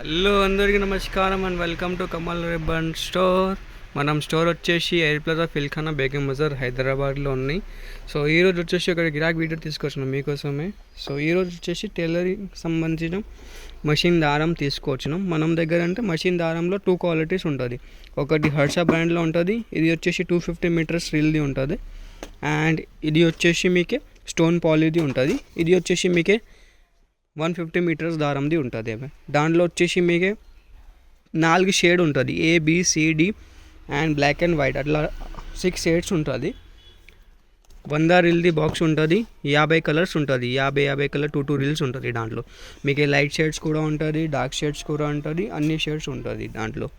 Hello అందరికీ నమస్కారం and welcome to Kamal ribbon store. మనం స్టోర్ వచ్చేసి ఎయిర్ ప్లాజా ఫిల్ఖానా బేగం బజార్ హైదరాబాద్లో ఉన్నాయి. సో ఈరోజు వచ్చేసి ఒక గిరాక్ వీడియో తీసుకొచ్చినాం మీకోసమే. సో ఈరోజు వచ్చేసి టైలరింగ్ సంబంధించిన మషిన్ దారం తీసుకొచ్చినాం. మనం దగ్గర అంటే మషిన్ దారంలో 2 క్వాలిటీస్ ఉంటుంది. ఒకటి హర్ష బ్రాండ్లో ఉంటుంది, ఇది వచ్చేసి 250 మీటర్స్ రీల్ది ఉంటుంది. అండ్ ఇది వచ్చేసి మీకే స్టోన్ పాలీది ఉంటుంది. ఇది వచ్చేసి మీకే 150 మీటర్స్ దారంది ఉంటుంది. దాంట్లో వచ్చేసి మీకు 4 షేడ్ ఉంటుంది, ABCD and black and white, అట్లా 6 షేడ్స్ ఉంటుంది. 100 రీల్ది బాక్స్ ఉంటుంది, 50 కలర్స్ ఉంటుంది, 50 కలర్ 2 రీల్స్ ఉంటుంది. దాంట్లో మీకు లైట్ షేడ్స్ కూడా ఉంటుంది, డార్క్ షేడ్స్ కూడా ఉంటుంది, అన్ని షేడ్స్ ఉంటుంది దాంట్లో.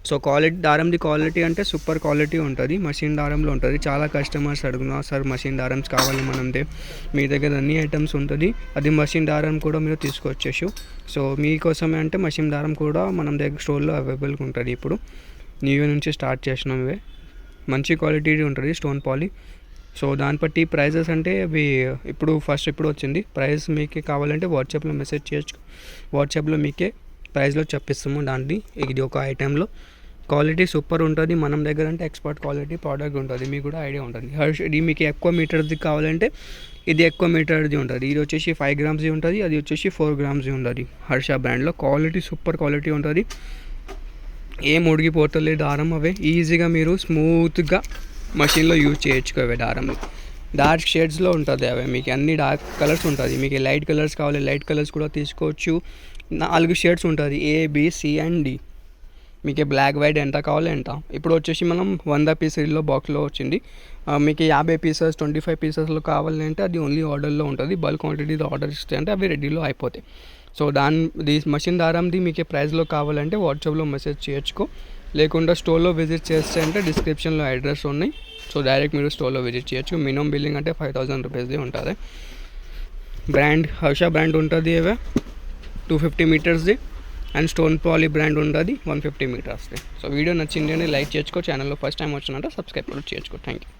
సో క్వాలిటీ దారంది క్వాలిటీ అంటే సూపర్ క్వాలిటీ ఉంటుంది, మషిన్ దారంలో ఉంటుంది. చాలా కస్టమర్స్ అడుగుతున్నారు, సార్ మషిన్ దారమ్స్ కావాలి మనందే, మీ దగ్గర అన్ని ఐటమ్స్ ఉంటుంది, అది మషిన్ దారం కూడా మీరు తీసుకొచ్చేసి. సో మీకోసమే అంటే మషిన్ దారం కూడా మనం దగ్గర స్టోర్లో అవైలబుల్గా ఉంటుంది. ఇప్పుడు న్యూ ఇయర్ నుంచి స్టార్ట్ చేసినాం. ఇవే మంచి క్వాలిటీ ఉంటుంది, స్టోన్ పాలీ. సో దాన్ని బట్టి ప్రైజెస్ అంటే అవి ఇప్పుడు వచ్చింది. ప్రైస్ మీకే కావాలంటే వాట్సాప్లో మెసేజ్ చేయొచ్చు, వాట్సాప్లో మీకే ప్రైస్లో చెప్పిస్తాము. దాంట్లో ఇది ఒక ఐటెంలో క్వాలిటీ సూపర్ ఉంటుంది. మనం దగ్గర అంటే ఎక్స్పర్ట్ క్వాలిటీ ప్రోడక్ట్ ఉంటుంది, మీకు కూడా ఐడియా ఉంటుంది. ఇది మీకు ఎక్కువ మీటర్ది కావాలంటే ఇది ఎక్కువ మీటర్ది ఉంటుంది. ఇది వచ్చేసి 5 గ్రామ్స్ది ఉంటుంది, అది వచ్చేసి 4 గ్రామ్స్ది ఉంటుంది. హర్ష బ్రాండ్లో క్వాలిటీ సూపర్ క్వాలిటీ ఉంటుంది, ఏం ఉడిగిపోతలేదు దారం. అవే ఈజీగా మీరు స్మూత్గా మషిన్లో యూజ్ చేయొచ్చు. అవే దారంలో డార్క్ షేడ్స్లో ఉంటుంది. అవే మీకు అన్ని డార్క్ కలర్స్ ఉంటుంది. మీకు లైట్ కలర్స్ కావాలి, లైట్ కలర్స్ కూడా తీసుకోవచ్చు. 4 షేడ్స్ ఉంటుంది, ABC అండ్ D. మీకు బ్లాక్ వైట్ ఎంత కావాలి ఎంత. ఇప్పుడు వచ్చేసి మనం 100 పీసెస్లో బాక్స్లో వచ్చింది. మీకు 50 పీసెస్ 25 పీసెస్లో కావాలంటే అది ఓన్లీ ఆర్డర్లో ఉంటుంది. బల్క్ క్వాంటిటీ ఆర్డర్ ఇస్తే అంటే అవి రెడీలో అయిపోతాయి. సో దాని మషిన్ దారంది మీకు ప్రైస్లో కావాలంటే వాట్సాప్లో మెసేజ్ చేయొచ్చుకో, లేకుండా స్టోర్లో విజిట్ చేస్తే అంటే డిస్క్రిప్షన్లో అడ్రస్ ఉన్నాయి. సో డైరెక్ట్ మీరు స్టోర్లో విజిట్ చేయొచ్చు. మినిమం బిల్లింగ్ అంటే 5000 రూపీస్ది ఉంటుంది. బ్రాండ్ హర్ష బ్రాండ్ ఉంటుంది, అవే 250 మీటర్స్ది. అండ్ స్టోన్ పాలీ బ్రాండ్ ఉంటుంది 150 మీటర్స్ది. సో వీడియో నచ్చింది అని లైక్ చేసుకో, ఛానల్లో ఫస్ట్ టైం వచ్చినట్టు సబ్స్క్రైబ్ కూడా చేసుకో. Thank you.